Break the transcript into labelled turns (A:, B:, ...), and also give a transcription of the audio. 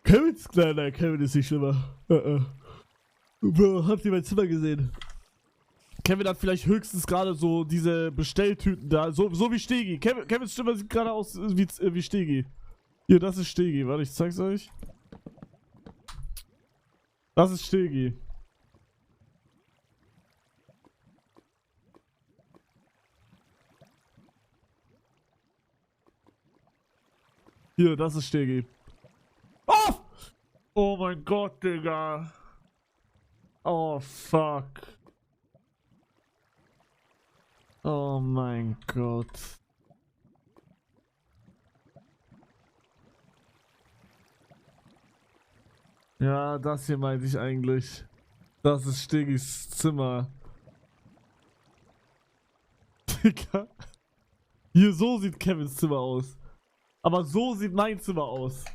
A: Kevin ist nicht schlimmer. Bro, habt ihr mein Zimmer gesehen? Kevin hat vielleicht höchstens gerade so diese Bestelltüten da, so wie Stegi. Kevins Stimme sieht gerade aus wie Stegi. Hier, das ist Stegi. Warte, ich zeig's euch. Das ist Stegi. Hier, das ist Stegi. Oh! Oh mein Gott, Digga. Oh, fuck. Oh mein Gott. Ja, das hier meinte ich eigentlich. Das ist Stegis Zimmer. Digga. Hier, so sieht Kevins Zimmer aus. Aber so sieht mein Zimmer aus.